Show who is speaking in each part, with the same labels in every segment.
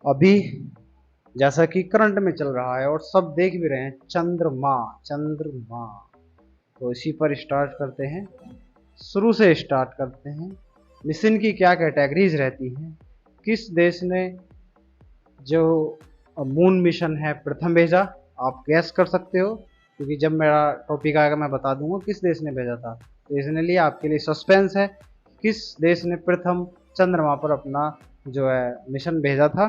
Speaker 1: अभी जैसा कि करंट में चल रहा है और सब देख भी रहे हैं, चंद्रमा चंद्रमा। तो इसी पर स्टार्ट करते हैं, शुरू से स्टार्ट करते हैं। मिशन की क्या कैटेगरीज रहती हैं, किस देश ने जो मून मिशन है प्रथम भेजा, आप गैस कर सकते हो, क्योंकि जब मेरा टॉपिक आएगा मैं बता दूंगा किस देश ने भेजा था। तो इसने लिए आपके लिए सस्पेंस है, किस देश ने प्रथम चंद्रमा पर अपना जो है मिशन भेजा था।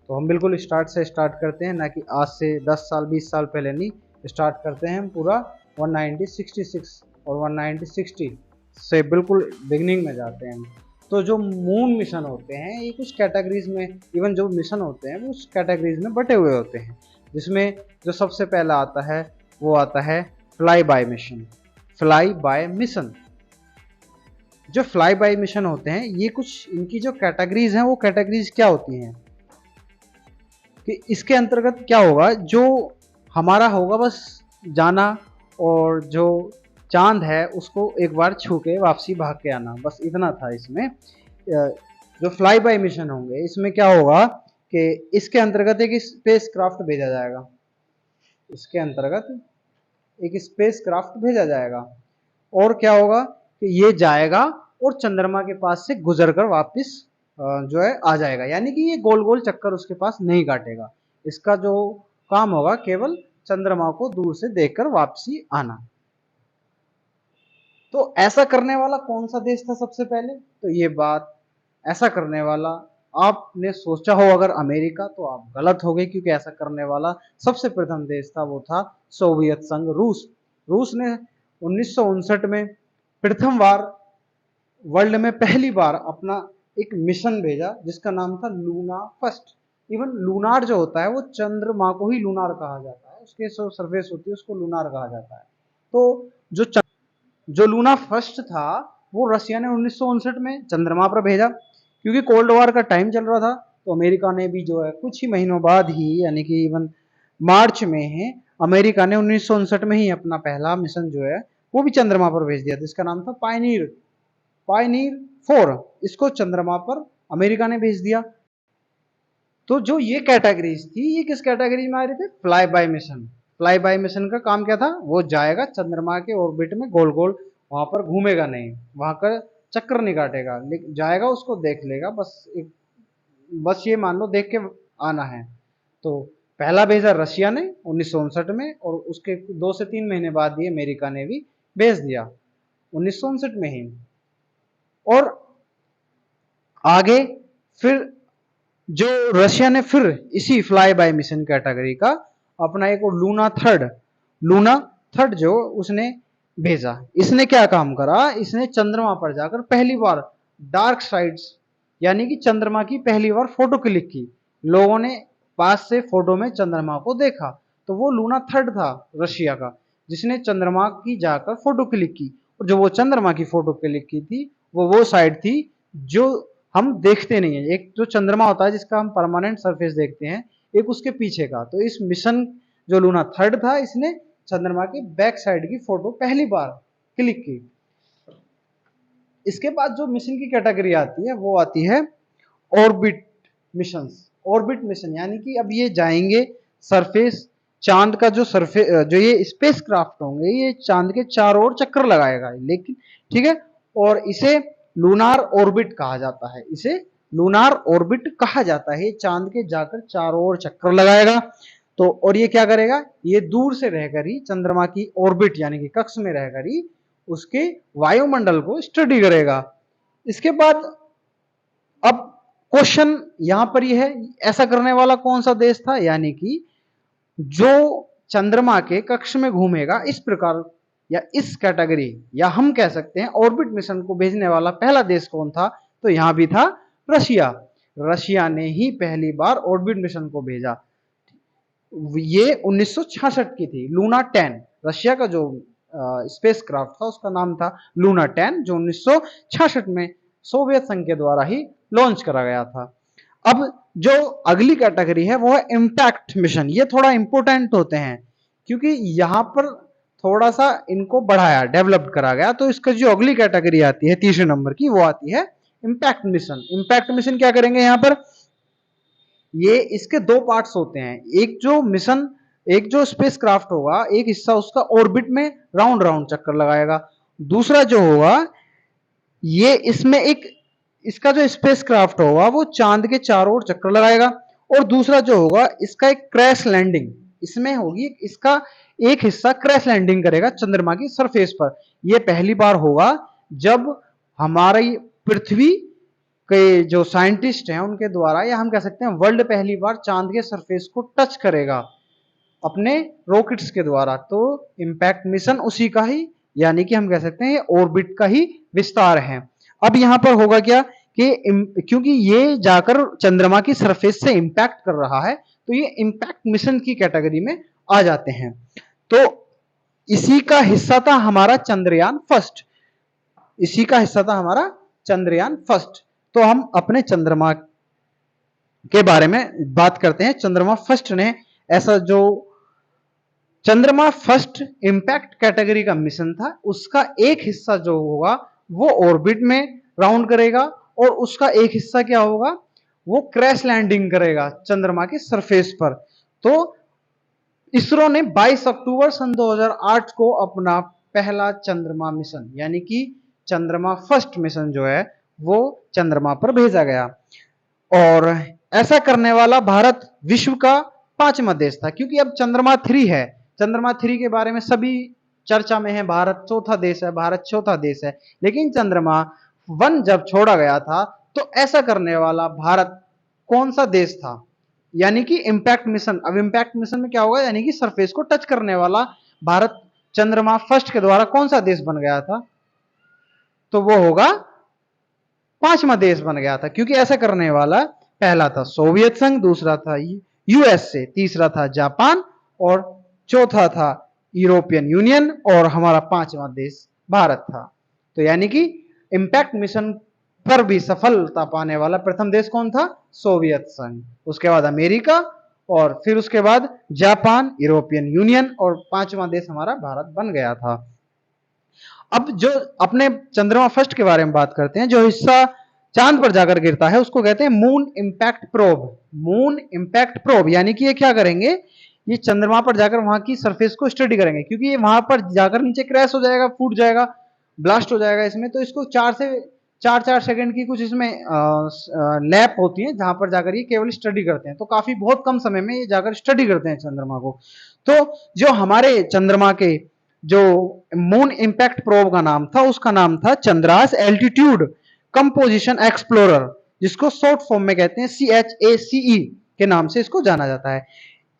Speaker 1: तो हम बिल्कुल स्टार्ट से स्टार्ट करते हैं, ना कि आज से 10 साल 20 साल पहले नहीं। स्टार्ट करते हैं हम पूरा 1966 और 1960 से बिल्कुल बिगनिंग में जाते हैं हम। तो जो मून मिशन होते हैं ये कुछ कैटेगरीज में, इवन जो मिशन होते हैं वो उस कैटेगरीज में बटे हुए होते हैं, जिसमें जो सबसे पहला आता है वो आता है fly bye mission. Fly bye mission, जो फ्लाई बाय मिशन होते हैं ये कुछ इनकी जो कैटेगरीज हैं वो कैटेगरीज क्या होती हैं कि इसके अंतर्गत क्या होगा, जो हमारा होगा बस जाना और जो चांद है उसको एक बार छू के वापसी भाग के आना, बस इतना था इसमें। जो फ्लाई बाय मिशन होंगे इसमें क्या होगा कि इसके अंतर्गत एक स्पेस क्राफ्ट भेजा जाएगा, इसके अंतर्गत एक स्पेस क्राफ्ट भेजा जाएगा और क्या होगा कि ये जाएगा और चंद्रमा के पास से गुजर कर वापिस जो है आ जाएगा, यानी कि ये गोल गोल चक्कर उसके पास नहीं काटेगा। इसका जो काम होगा केवल चंद्रमा को दूर से देखकर वापसी आना। तो ऐसा करने वाला कौन सा देश था सबसे पहले, तो ये बात ऐसा करने वाला आपने सोचा हो अगर अमेरिका, तो आप गलत हो गए, क्योंकि ऐसा करने वाला सबसे प्रथम देश था वो था सोवियत संघ, रूस। रूस ने 1959 में प्रथम बार वर्ल्ड में पहली बार अपना एक मिशन भेजा जिसका नाम था लूना फर्स्ट। इवन लूनार जो होता है वो चंद्रमा को ही लूनार कहा जाता है, उसके जो सरफेस होती है उसको लूनार कहा जाता है। तो जो लूना फर्स्ट था वो रशिया ने 1959 में चंद्रमा पर भेजा, क्योंकि कोल्ड वॉर का टाइम चल रहा था। तो अमेरिका ने भी जो है कुछ ही महीनों बाद ही, यानी कि इवन मार्च में है, अमेरिका ने 1959 में ही अपना पहला मिशन जो है वो भी चंद्रमा पर भेज दिया, जिसका नाम था पायनीर। पायनीर 4 इसको चंद्रमा पर अमेरिका ने भेज दिया। तो जो ये कैटेगरीज थी ये किस कैटेगरी में आ रही थी, fly bye mission. Fly bye mission का काम क्या था, वो जाएगा चंद्रमा के ऑर्बिट में गोल गोल, वहां पर घूमेगा नहीं, वहां का चक्कर नहीं काटेगा, जाएगा उसको देख लेगा, बस ये मान लो देख के आना है। तो पहला भेजा रशिया ने 1959 में और उसके 2 से 3 महीने बाद ही अमेरिका ने भी भेज दिया 1959 में ही। और आगे फिर जो रशिया ने फिर इसी फ्लाई बाय मिशन कैटेगरी का अपना एक और लूना थर्ड जो उसने भेजा। इसने क्या काम करा, इसने चंद्रमा पर जाकर पहली बार डार्क साइड्स, यानी कि चंद्रमा की पहली बार फोटो क्लिक की। लोगों ने पास से फोटो में चंद्रमा को देखा, तो वो लूना थर्ड था रशिया का, जिसने चंद्रमा की जाकर फोटो क्लिक की। और जो वो चंद्रमा की फोटो क्लिक की थी वो साइड थी जो हम देखते नहीं है। एक जो चंद्रमा होता है जिसका हम परमानेंट सरफेस देखते हैं, एक उसके पीछे का। तो इस मिशन जो लूना थर्ड था इसने चंद्रमा की बैक साइड की फोटो पहली बार क्लिक की। इसके बाद जो मिशन की कैटेगरी आती है वो आती है ऑर्बिट मिशन। ऑर्बिट मिशन यानी कि अब ये जाएंगे सरफेस, चांद का जो सरफेस, जो ये स्पेस क्राफ्ट होंगे ये चांद के चारों ओर चक्कर लगाएगा, लेकिन ठीक है। और इसे लूनार ऑर्बिट कहा जाता है, इसे लूनार ऑर्बिट कहा जाता है। चांद के जाकर चारों ओर चक्कर लगाएगा। तो और ये क्या करेगा, ये दूर से रहकर ही चंद्रमा की ऑर्बिट यानी कि कक्ष में रहकर ही उसके वायुमंडल को स्टडी करेगा। इसके बाद अब क्वेश्चन यहां पर यह है, ऐसा करने वाला कौन सा देश था, यानी कि जो चंद्रमा के कक्ष में घूमेगा इस प्रकार, या इस कैटेगरी, या हम कह सकते हैं ऑर्बिट मिशन को भेजने वाला पहला देश कौन था, तो यहां भी था रशिया। रशिया ने ही पहली बार ऑर्बिट मिशन को भेजा। ये 1966 की थी लूना 10। रशिया का जो स्पेस क्राफ्ट था उसका नाम था लूना 10, जो 1966 में सोवियत संघ के द्वारा ही लॉन्च करा गया था। अब जो अगली कैटेगरी है वो है इम्पैक्ट मिशन। ये थोड़ा इंपॉर्टेंट होते हैं क्योंकि यहां पर थोड़ा सा इनको बढ़ाया, डेवलप करा गया। तो इसका जो अगली कैटेगरी आती है तीसरे नंबर की, वो आती है इम्पैक्ट मिशन। इम्पैक्ट मिशन क्या करेंगे, यहां पर ये इसके दो पार्ट्स होते हैं। एक जो मिशन, एक जो स्पेस क्राफ्ट होगा, एक हिस्सा उसका ऑर्बिट में राउंड राउंड चक्कर लगाएगा। दूसरा जो होगा, ये इसमें एक, इसका जो स्पेस क्राफ्ट होगा वो चांद के चारों ओर चक्कर लगाएगा। और दूसरा जो होगा इसका एक क्रैश लैंडिंग इसमें होगी, इसका एक हिस्सा क्रैश लैंडिंग करेगा चंद्रमा की सरफेस पर। यह पहली बार होगा जब हमारी पृथ्वी के जो साइंटिस्ट हैं उनके द्वारा, या हम कह सकते हैं वर्ल्ड पहली बार चांद के सरफेस को टच करेगा अपने रॉकेट्स के द्वारा। तो इंपैक्ट मिशन उसी का ही, यानी कि हम कह सकते हैं ऑर्बिट का ही विस्तार है। अब यहां पर होगा क्या कि क्योंकि ये जाकर चंद्रमा की सरफेस से इंपैक्ट कर रहा है, तो ये इंपैक्ट मिशन की कैटेगरी में आ जाते हैं। तो इसी का हिस्सा था हमारा चंद्रयान फर्स्ट, इसी का हिस्सा था हमारा चंद्रयान फर्स्ट। तो हम अपने चंद्रमा के बारे में बात करते हैं। चंद्रमा फर्स्ट ने ऐसा जो चंद्रमा फर्स्ट इंपैक्ट कैटेगरी का मिशन था, उसका एक हिस्सा जो होगा वो ऑर्बिट में राउंड करेगा, और उसका एक हिस्सा क्या होगा, वो क्रैश लैंडिंग करेगा चंद्रमा के सरफेस पर। तो इसरो ने 22 अक्टूबर सन 2008 को अपना पहला चंद्रमा मिशन, यानी कि चंद्रमा फर्स्ट मिशन जो है वो चंद्रमा पर भेजा गया। और ऐसा करने वाला भारत विश्व का 5वां देश था, क्योंकि अब चंद्रमा 3 है। चंद्रमा 3 के बारे में सभी चर्चा में है, भारत चौथा देश है, भारत चौथा देश है। लेकिन चंद्रमा 1 जब छोड़ा गया था तो ऐसा करने वाला भारत कौन सा देश था, यानी कि इंपैक्ट मिशन। अब इंपैक्ट मिशन में क्या होगा, यानी कि सरफेस को टच करने वाला भारत चंद्रमा फर्स्ट के द्वारा कौन सा देश बन गया था, तो वो होगा 5वां देश बन गया था। क्योंकि ऐसा करने वाला पहला था सोवियत संघ, दूसरा था यूएसए, तीसरा था जापान, और चौथा था यूरोपियन यूनियन, और हमारा 5वां देश भारत था। तो यानी कि इंपैक्ट मिशन पर भी सफलता पाने वाला प्रथम देश कौन था, सोवियत संघ, उसके बाद अमेरिका, और फिर उसके बाद जापान, यूरोपियन यूनियन, और 5वां देश हमारा भारत बन गया था। अब जो अपने चंद्रमा फर्स्ट के बारे में बात करते हैं, जो हिस्सा चांद पर जाकर गिरता है उसको कहते हैं moon impact probe. Moon impact probe यानी कि ये क्या करेंगे, ये चंद्रमा पर जाकर वहां की सरफेस को स्टडी करेंगे, क्योंकि ये वहां पर जाकर नीचे क्रैश हो जाएगा, फूट जाएगा, ब्लास्ट हो जाएगा इसमें। तो इसको 4 सेकंड की कुछ इसमें लैप होती है जहां पर जाकर ये केवल स्टडी करते हैं। तो काफी बहुत कम समय में ये जाकर स्टडी करते हैं चंद्रमा को। तो जो हमारे चंद्रमा के जो मून इंपैक्ट प्रोब का नाम था, उसका नाम था चंद्रास एल्टीट्यूड कंपोजिशन एक्सप्लोरर, जिसको शॉर्ट फॉर्म में कहते हैं CHACE के नाम से इसको जाना जाता है।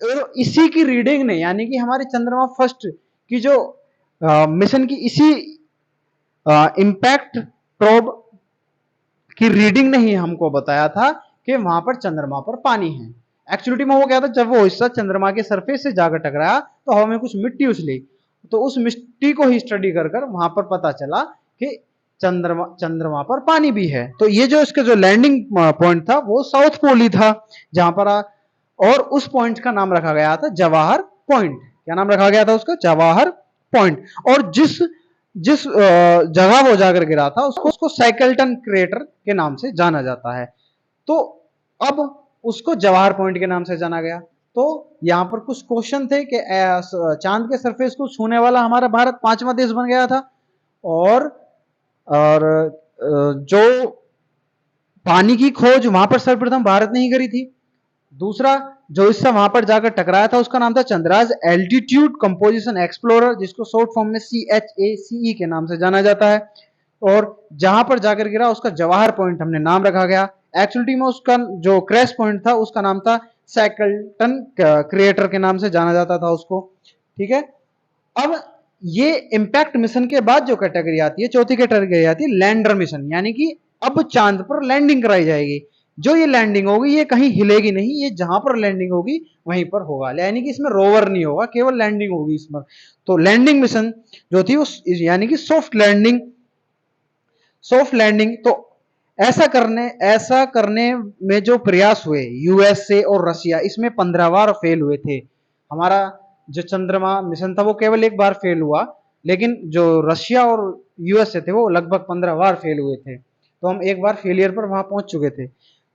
Speaker 1: और इसी की रीडिंग ने, यानी कि हमारे चंद्रमा फर्स्ट की जो मिशन की इसी इंपैक्ट प्रोब की रीडिंग ने ही हमको बताया था कि वहां पर चंद्रमा पर पानी है। एक्चुअलिटी में वो क्या था, जब वो हिस्सा चंद्रमा के सरफेस से जाकर टकराया तो हवा में कुछ मिट्टी उछली, तो उस मिट्टी को ही स्टडी कर कर वहां पर पता चला कि चंद्रमा पर पानी भी है। तो ये जो इसका जो लैंडिंग पॉइंट था वो साउथ पोल ही था, जहां पर और उस पॉइंट का नाम रखा गया था जवाहर पॉइंट। क्या नाम रखा गया था उसका, जवाहर पॉइंट। और जिस जिस जगह वो जाकर गिरा था उसको साइकल्टन क्रेटर के नाम से जाना जाता है। तो अब उसको जवाहर पॉइंट के नाम से जाना गया। तो यहां पर कुछ क्वेश्चन थे कि चांद के सरफेस को छूने वाला हमारा भारत 5वां देश बन गया था, और जो पानी की खोज वहां पर सर्वप्रथम भारत ने ही करी थी। दूसरा जो हिस्सा वहां पर जाकर टकराया था उसका नाम था चंद्रास एल्टीट्यूड कंपोजिशन एक्सप्लोरर, जिसको शॉर्ट फॉर्म में CHACE के नाम से जाना जाता है। और जहां पर जाकर गिरा उसका जवाहर पॉइंट हमने नाम रखा गया। एक्चुअलिटी में उसका जो क्रैश पॉइंट था उसका नाम था साइकल्टन क्रिएटर के नाम से जाना जाता था उसको। ठीक है। अब ये इंपैक्ट मिशन के बाद जो कैटेगरी आती है, चौथी कैटेगरी आती है लैंडर मिशन, यानी कि अब चांद पर लैंडिंग कराई जाएगी। जो ये लैंडिंग होगी ये कहीं हिलेगी नहीं, ये जहां पर लैंडिंग होगी वहीं पर होगा, यानी कि इसमें रोवर नहीं होगा, केवल लैंडिंग होगी इसमें। तो लैंडिंग मिशन जो थी उस यानी कि सॉफ्ट लैंडिंग। तो ऐसा करने में जो प्रयास हुए यूएसए और रशिया, इसमें 15 बार फेल हुए थे। हमारा जो चंद्रमा मिशन था वो केवल एक बार फेल हुआ, लेकिन जो रशिया और यूएसए थे वो लगभग 15 बार फेल हुए थे। तो हम एक बार फेलियर पर वहां पहुंच चुके थे।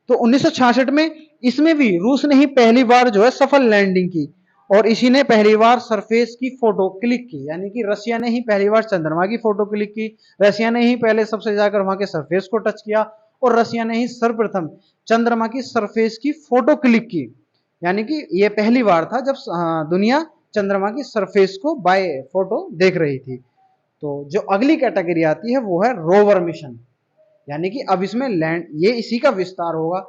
Speaker 1: तो 1966 में इसमें भी रूस ने ही पहली बार जो है सफल लैंडिंग की और इसी ने पहली बार सरफेस की फोटो क्लिक की, यानी कि रशिया ने ही पहली बार चंद्रमा की फोटो क्लिक की, रशिया ने ही पहले सबसे जाकर वहां के सरफेस को टच किया और रशिया ने ही सर्वप्रथम चंद्रमा की सरफेस की फोटो क्लिक की। यानी कि यह पहली बार था जब दुनिया चंद्रमा की सरफेस को बाय फोटो देख रही थी। तो जो अगली कैटेगरी आती है वो है रोवर मिशन, यानी कि अब इसमें लैंड, ये इसी का विस्तार होगा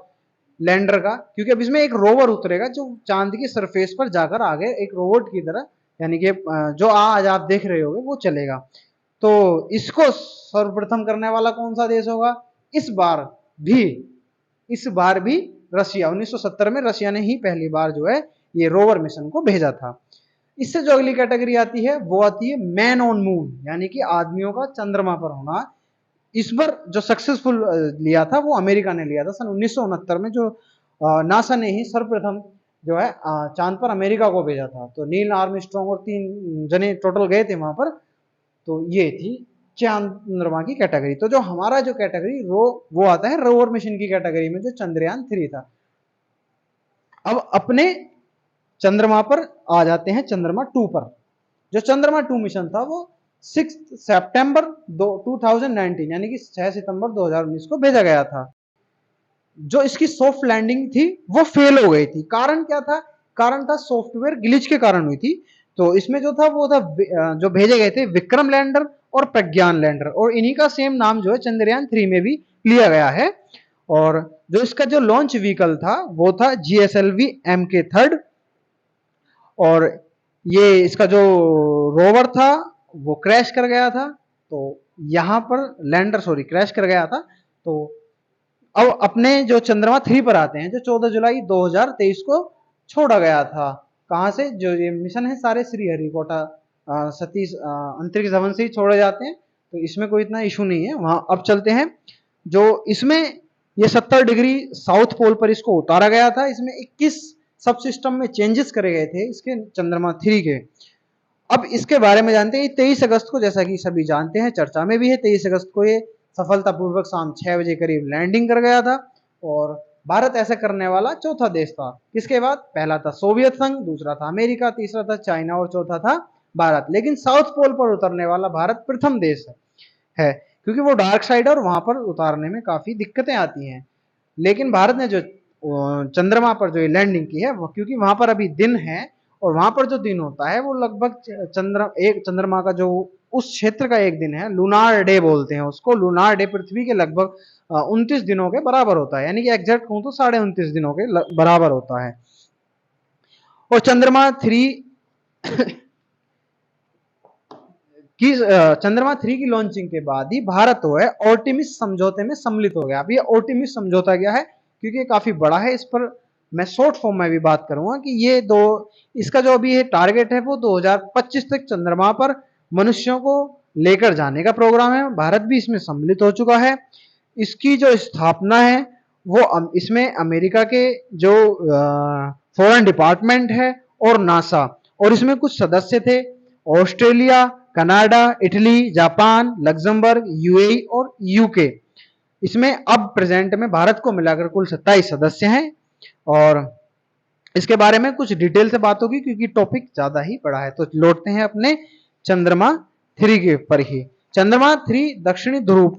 Speaker 1: लैंडर का, क्योंकि अब इसमें एक रोवर उतरेगा जो चांद की सरफेस पर जाकर आगे एक रोबोट की तरह, यानी कि जो आज आप देख रहे होगे वो चलेगा। तो इसको सर्वप्रथम करने वाला कौन सा देश होगा? भी इस बार भी रशिया, 1970 में रशिया ने ही पहली बार जो है ये रोवर मिशन को भेजा था। इससे जो अगली कैटेगरी आती है वो आती है मैन ऑन मून, यानी कि आदमियों का चंद्रमा पर होना। इस बार जो सक्सेसफुल लिया था वो अमेरिका ने लिया था सन 1969 में, जो नासा ने ही सर्वप्रथम जो है चांद पर अमेरिका को भेजा था। तो नील आर्मस्ट्रांग और 3 जने टोटल गए थे वहां पर। तो ये थी चंद्रमा की कैटेगरी। तो जो हमारा जो कैटेगरी वो आता है रोवर मिशन की कैटेगरी में, जो चंद्रयान 3 था। अब अपने चंद्रमा पर आ जाते हैं चंद्रमा 2 पर। जो चंद्रमा 2 मिशन था वो 6 सितंबर 2019 यानी कि 6 सितंबर 2019 को भेजा गया था। जो इसकी सॉफ्ट लैंडिंग थी वो फेल हो गई थी। कारण क्या था? कारण था सॉफ्टवेयर ग्लिच के कारण हुई थी। तो इसमें जो था वो था जो भेजे गए थे विक्रम लैंडर और प्रज्ञान लैंडर, और इन्हीं का सेम नाम जो है चंद्रयान 3 में भी लिया गया है। और जो इसका जो लॉन्च व्हीकल था वो था GSLV MK3, और ये इसका जो रोवर था वो क्रैश कर गया था। तो यहां पर लैंडर क्रैश कर गया था। तो अब अपने जो चंद्रमा 3 पर आते हैं, जो 14 जुलाई 2023 को छोड़ा गया था। कहां से? जो ये मिशन है सारे श्रीहरिकोटा सतीश अंतरिक्ष भवन से ही छोड़े जाते हैं, तो इसमें कोई इतना इशू नहीं है। वहां अब चलते हैं। जो इसमें ये 70 डिग्री साउथ पोल पर इसको उतारा गया था। इसमें 21 सब सिस्टम में चेंजेस करे गए थे इसके चंद्रमा 3 के। अब इसके बारे में जानते हैं। 23 अगस्त को, जैसा कि सभी जानते हैं, चर्चा में भी है, 23 अगस्त को ये सफलतापूर्वक शाम 6 बजे करीब लैंडिंग कर गया था। और भारत ऐसा करने वाला चौथा देश था। किसके बाद? पहला था सोवियत संघ, दूसरा था अमेरिका, तीसरा था चाइना और चौथा था भारत। लेकिन साउथ पोल पर उतरने वाला भारत प्रथम देश है, क्योंकि वो डार्क साइड है और वहां पर उतारने में काफी दिक्कतें आती हैं। लेकिन भारत ने जो चंद्रमा पर जो लैंडिंग की है, क्योंकि वहां पर अभी दिन है और वहां पर जो दिन होता है वो लगभग चंद्रमा का जो उस क्षेत्र का एक दिन है, लूनार डे बोलते हैं उसको। लूनार डे पृथ्वी के लगभग 29 दिनों के बराबर होता है, यानी कि एग्जैक्ट कहूं तो 29.5 दिनों के बराबर होता है। और चंद्रमा 3 की लॉन्चिंग के बाद ही भारत जो है आर्टेमिस समझौते में सम्मिलित हो गया। अब ये आर्टेमिस समझौता क्या है? क्योंकि ये काफी बड़ा है, इस पर मैं शॉर्ट फॉर्म में भी बात करूंगा कि इसका जो अभी ये टारगेट है वो 2025 तक चंद्रमा पर मनुष्यों को लेकर जाने का प्रोग्राम है। भारत भी इसमें सम्मिलित हो चुका है। इसकी जो स्थापना है वो इसमें अमेरिका के जो फॉरेन डिपार्टमेंट है और नासा, और इसमें कुछ सदस्य थे Australia, Canada, Italy, Japan, Luxembourg, UAE और यूके। इसमें अब प्रेजेंट में भारत को मिलाकर कुल 27 सदस्य हैं। और इसके बारे में कुछ डिटेल से बात होगी क्योंकि टॉपिक ज्यादा ही बड़ा है। तो लौटते हैं अपने चंद्रमा 3 के पर ही। चंद्रमा 3 दक्षिणी ध्रुव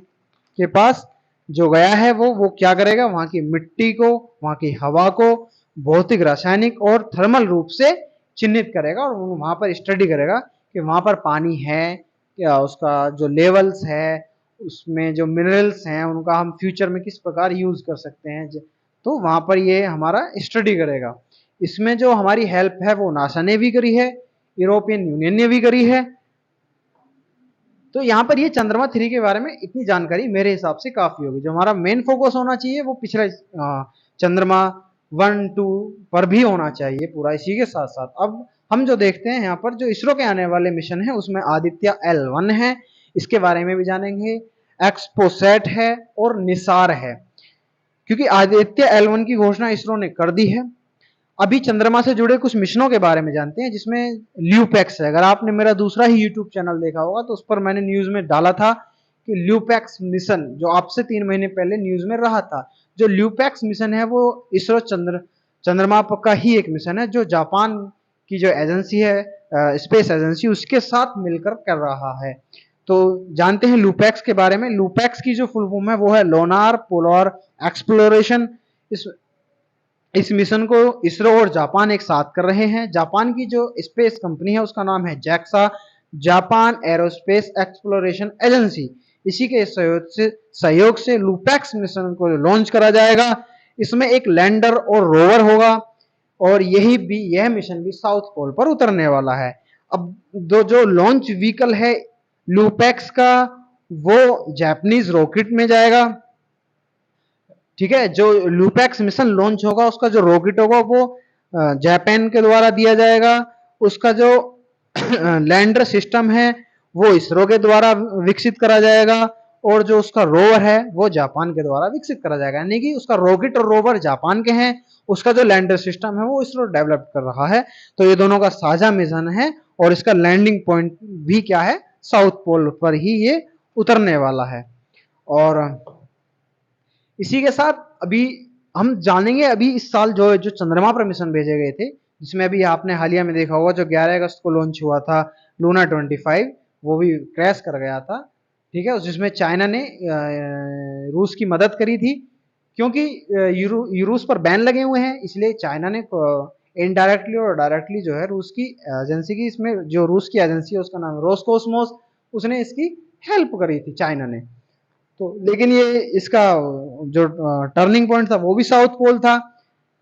Speaker 1: के पास जो गया है वो क्या करेगा? वहां की मिट्टी को, वहां की हवा को भौतिक, रासायनिक और थर्मल रूप से चिन्हित करेगा और वहां पर स्टडी करेगा कि वहां पर पानी है क्या, उसका जो लेवल्स है, उसमें जो मिनरल्स हैं उनका हम फ्यूचर में किस प्रकार यूज कर सकते हैं। तो वहां पर ये हमारा स्टडी करेगा। इसमें जो हमारी हेल्प है वो नासा ने भी करी है, यूरोपियन यूनियन ने भी करी है। तो यहाँ पर ये चंद्रमा 3 के बारे में इतनी जानकारी मेरे हिसाब से काफी होगी। जो हमारा मेन फोकस होना चाहिए वो पिछले चंद्रमा 1, 2 पर भी होना चाहिए पूरा इसी के साथ साथ। अब हम जो देखते हैं यहाँ पर जो इसरो के आने वाले मिशन है उसमें आदित्य L1 है, इसके बारे में भी जानेंगे। एक्सपोसैट है और निसार है, क्योंकि आदित्य L1 की घोषणा इसरो ने कर दी है। अभी चंद्रमा से जुड़े कुछ मिशनों के बारे में जानते हैं, जिसमें ल्यूपैक्स है। अगर आपने मेरा दूसरा ही यूट्यूब चैनल देखा होगा तो उस पर मैंने न्यूज में डाला था कि ल्यूपैक्स मिशन जो आपसे 3 महीने पहले न्यूज में रहा था, जो ल्यूपैक्स मिशन है वो इसरो चंद्रमा का ही एक मिशन है जो जापान की जो एजेंसी है स्पेस एजेंसी उसके साथ मिलकर कर रहा है। तो जानते हैं लूपैक्स के बारे में। लूपैक्स की जो फुल फॉर्म है वो है लोनार पोलर एक्सप्लोरेशन। इस मिशन को इसरो और जापान एक साथ कर रहे हैं। जापान की जो स्पेस कंपनी है उसका नाम है JAXA, Japan aerospace exploration agency. इसी के सहयोग से लूपैक्स मिशन को लॉन्च करा जाएगा। इसमें एक लैंडर और रोवर होगा और यह मिशन भी साउथ पोल पर उतरने वाला है। अब जो लॉन्च व्हीकल है लूपैक्स का वो जापानीज रॉकेट में जाएगा। ठीक है, जो लूपैक्स मिशन लॉन्च होगा उसका जो रॉकेट होगा वो जापान के द्वारा दिया जाएगा। उसका जो लैंडर सिस्टम है वो इसरो के द्वारा विकसित करा जाएगा और जो उसका रोवर है वो जापान के द्वारा विकसित करा जाएगा। यानी कि उसका रॉकेट और रोवर जापान के हैं, उसका जो लैंडर सिस्टम है वो इसरो डेवलप कर रहा है। तो ये दोनों का साझा मिशन है और इसका लैंडिंग पॉइंट भी क्या है, साउथ पोल पर ही ये उतरने वाला है। और इसी के साथ अभी हम जानेंगे अभी इस साल जो चंद्रमा पर मिशन भेजे गए थे, जिसमें अभी आपने हालिया में देखा होगा जो 11 अगस्त को लॉन्च हुआ था लूना 25, वो भी क्रैश कर गया था। ठीक है, जिसमें चाइना ने रूस की मदद करी थी, क्योंकि रूस पर बैन लगे हुए हैं इसलिए चाइना ने इनडायरेक्टली और डायरेक्टली जो है रूस की एजेंसी की, इसमें जो रूस की एजेंसी है उसका नाम है रोसकोसमोस, उसने इसकी हेल्प करी थी चाइना ने। तो लेकिन ये इसका जो टर्निंग पॉइंट था वो भी साउथ पोल था।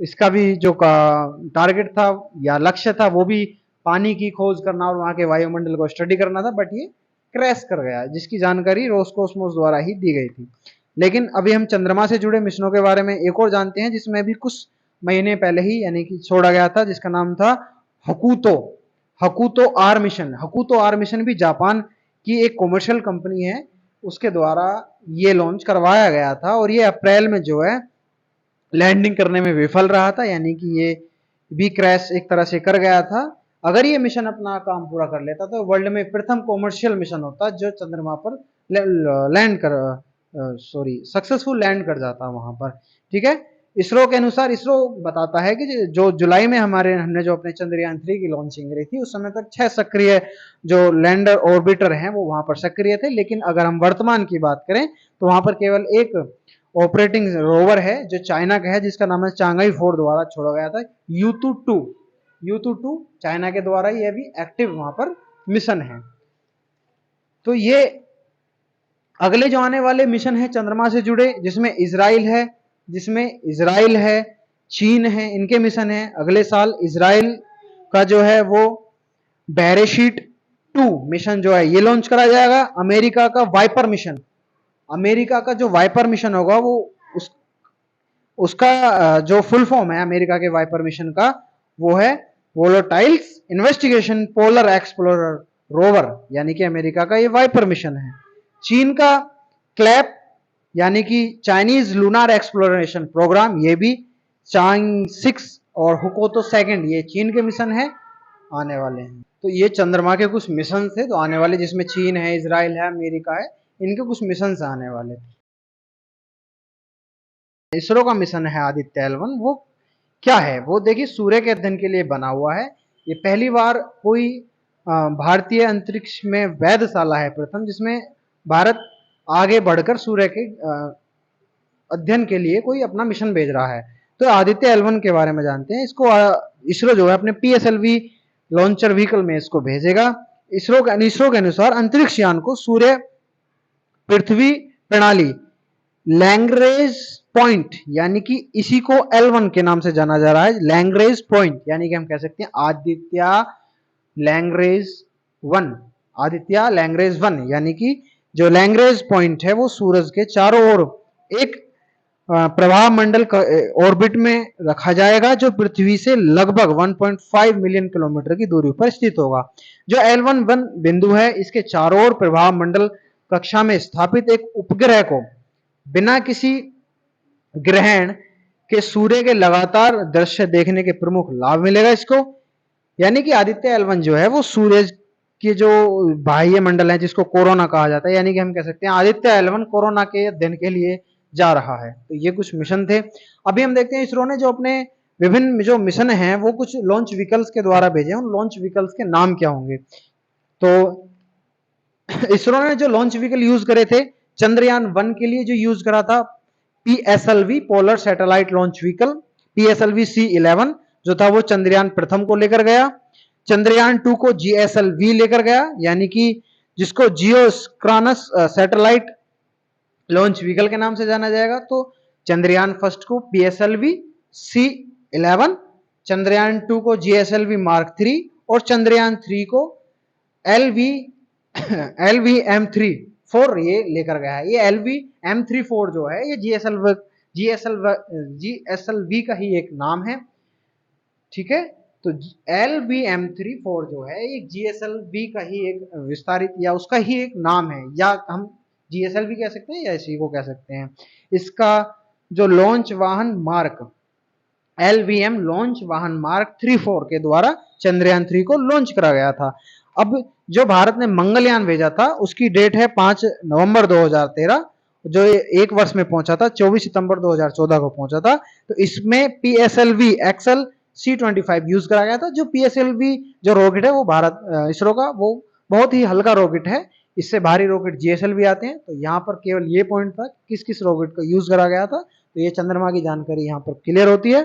Speaker 1: इसका भी जो टारगेट था या लक्ष्य था वो भी पानी की खोज करना और वहां के वायुमंडल को स्टडी करना था, बट ये क्रैश कर गया, जिसकी जानकारी रोसकोसमोस द्वारा ही दी गई थी। लेकिन अभी हम चंद्रमा से जुड़े मिशनों के बारे में एक और जानते हैं जिसमें भी कुछ महीने पहले ही यानी कि छोड़ा गया था, जिसका नाम था हकुतो हकुतो आर मिशन। हकुतो आर मिशन भी जापान की एक कॉमर्शियल कंपनी है, उसके द्वारा ये लॉन्च करवाया गया था और ये अप्रैल में जो है लैंडिंग करने में विफल रहा था, यानी कि ये भी क्रैश एक तरह से कर गया था। अगर ये मिशन अपना काम पूरा कर लेता तो वर्ल्ड में प्रथम कॉमर्शियल मिशन होता जो चंद्रमा पर लैंड कर सक्सेसफुल लैंड कर जाता वहां पर। ठीक है, इसरो के अनुसार इसरो बताता है कि जो जुलाई में हमने जो अपने चंद्रयान 3 की लॉन्चिंग करी थी उस समय तक 6 सक्रिय जो लैंडर ऑर्बिटर हैं वो वहां पर सक्रिय थे। लेकिन अगर हम वर्तमान की बात करें तो वहां पर केवल एक ऑपरेटिंग रोवर है जो चाइना का है, जिसका नाम है चांगाई 4 द्वारा छोड़ा गया था यूतू 2 चाइना के द्वारा ये भी एक्टिव वहां पर मिशन है। तो ये अगले जो आने वाले मिशन है चंद्रमा से जुड़े जिसमें इजराइल है, चीन है, इनके मिशन है। अगले साल इजराइल का जो है वो बैरेशीट 2 मिशन जो है ये लॉन्च करा जाएगा। अमेरिका का वाइपर मिशन, अमेरिका का जो वाइपर मिशन होगा वो उसका जो फुल फॉर्म है अमेरिका के वाइपर मिशन का वो है volatiles investigation polar explorer rover, यानी कि अमेरिका का ये वाइपर मिशन है। चीन का क्लैप यानी कि चाइनीज लूनार एक्सप्लोरेशन प्रोग्राम, ये भी चांग 6 और हुकोतो 2 ये चीन के मिशन है आने वाले हैं। तो ये चंद्रमा के कुछ मिशन थे तो आने वाले, जिसमें चीन है, इजराइल है, अमेरिका है, इनके कुछ मिशन आने वाले। इसरो का मिशन है आदित्य L1, वो क्या है वो देखिए सूर्य के अध्ययन के लिए बना हुआ है। ये पहली बार कोई भारतीय अंतरिक्ष में वेधशाला है प्रथम, जिसमें भारत आगे बढ़कर सूर्य के अध्ययन के लिए कोई अपना मिशन भेज रहा है। तो आदित्य L1 के बारे में जानते हैं। इसको इसरो जो है अपने PSLV लॉन्चर व्हीकल में इसको भेजेगा। इसरो के अनुसार अंतरिक्ष यान को सूर्य पृथ्वी प्रणाली लैंग्रेज पॉइंट, यानी कि इसी को L1 के नाम से जाना जा रहा है, लैंग्रेज पॉइंट, यानी कि हम कह सकते हैं आदित्य लैंग्रेज 1, यानी कि जो लैंग्रेज पॉइंट है वो सूरज के चारों ओर एक प्रभाव मंडल ऑर्बिट में रखा जाएगा जो पृथ्वी से लगभग 1.5 मिलियन किलोमीटर की दूरी पर स्थित होगा। जो L1 बिंदु है इसके चारों ओर प्रभाव मंडल कक्षा में स्थापित एक उपग्रह को बिना किसी ग्रहण के सूर्य के लगातार दृश्य देखने के प्रमुख लाभ मिलेगा इसको। यानी कि आदित्य L1 जो है वो सूर्य कि जो बाह्य मंडल है जिसको कोरोना कहा जाता है, यानी कि हम कह सकते हैं आदित्य L1 कोरोना के अध्ययन के लिए जा रहा है। तो ये कुछ मिशन थे। अभी हम देखते हैं इसरो ने जो अपने विभिन्न जो मिशन हैं वो कुछ लॉन्च व्हीकल्स के द्वारा भेजे हैं, उन लॉन्च व्हीकल्स के नाम क्या होंगे। तो इसरो ने जो लॉन्च व्हीकल यूज करे थे चंद्रयान 1 के लिए जो यूज करा था PSLV polar satellite launch vehicle, PSLV C11 जो था वो चंद्रयान प्रथम को लेकर गया। चंद्रयान 2 को GSLV लेकर गया, यानी कि जिसको जियोस्क्रानस सैटेलाइट लॉन्च व्हीकल के नाम से जाना जाएगा। तो चंद्रयान फर्स्ट को PSLV C11, चंद्रयान 2 को GSLV Mark 3 और चंद्रयान 3 को LVM-3 ये लेकर गया है। ये LVM-3 जो है ये GSLV का ही एक नाम है, ठीक है। तो LVM-3 जो है ये GSLV का ही एक विस्तारित या उसका ही एक नाम है, या हम GSLV कह सकते हैं या इसी को कह सकते हैं। इसका जो लॉन्च वाहन मार्क LVM लॉन्च वाहन मार्क 3-4 के द्वारा चंद्रयान 3 को लॉन्च करा गया था। अब जो भारत ने मंगलयान भेजा था उसकी डेट है 5 नवंबर 2013, जो एक वर्ष में पहुंचा था, 24 सितंबर 2014 को पहुंचा था। तो इसमें PSLV XL C25 यूज करा गया था। जो PSLV जो रॉकेट है वो भारत इसरो का वो बहुत ही हल्का रॉकेट है, इससे भारी रॉकेट GSLV आते हैं। तो यहाँ पर केवल ये पॉइंट था किस किस रॉकेट को यूज करा गया था। तो ये चंद्रमा की जानकारी यहाँ पर क्लियर होती है।